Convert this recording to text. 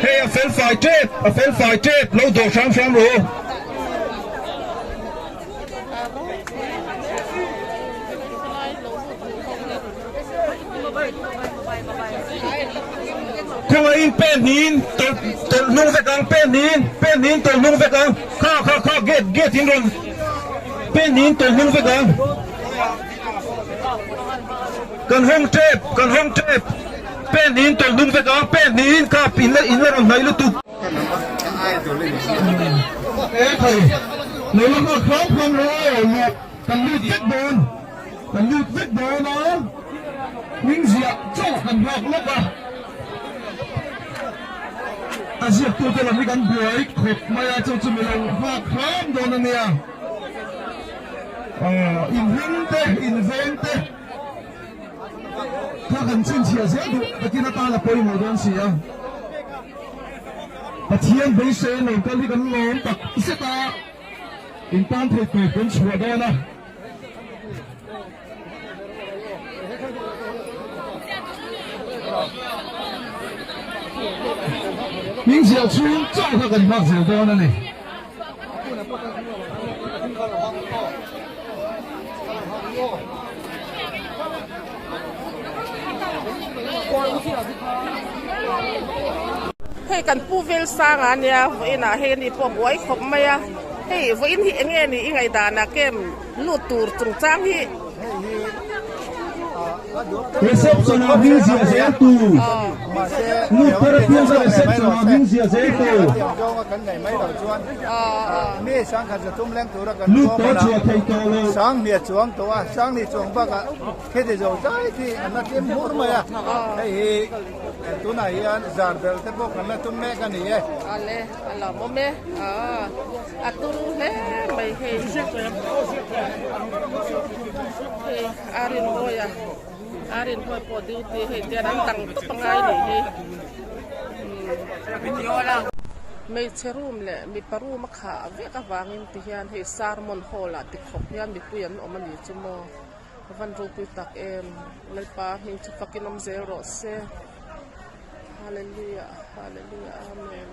Hey, a fel phải chết, lâu đồ sáng rồi. Không ai bên nín, tôi nung về càng bên nín tôi nung về càng, khó get in rồi, bên nín tôi nung về càng, cần hông chết, bên nín tôi nung về càng, bên nín cả in là rồi này luôn tu. Ê thầy, nếu mà khóc không rồi, cần lưu vết đồn đó, những gì cho cần học lớp à. Asia tu te lam kan buai khop maya chu chu milang ha kham don ania in vente kha kan chin chia se du takina ta la poi mo don sia pathian be se no kan li kan lom tak se ta in tan thei pe kon chua da na明显出照他跟胖子多了呢。Hey kan puvel sang ania ina he ni po boy khop maya hey voin hi enge ni ingai dana kem lutur chung chang hi Reception of Vinci Azeto. No European reception of Vinci Azeto. Look what you take over. Sang miệt chuông toa, sang đi chuông bác ạ. Khi thì rồi trái thì anh kiếm mua mà à. Hey, tu này anh giàn bel thế bốc anh tu mẹ cái này. Ale, ala mo me. Aturu he mai he. Hey, arin boya. Arin hoi po duty he dia nang tang pangai ni he. Video la. May cherum le mi paru makha ve ka wangin ti hian he sarmon hola ti khop hian mi puyan omani chumo van ro pu tak em lai pa hin chu fakinom zero se. Hallelujah, hallelujah, amen.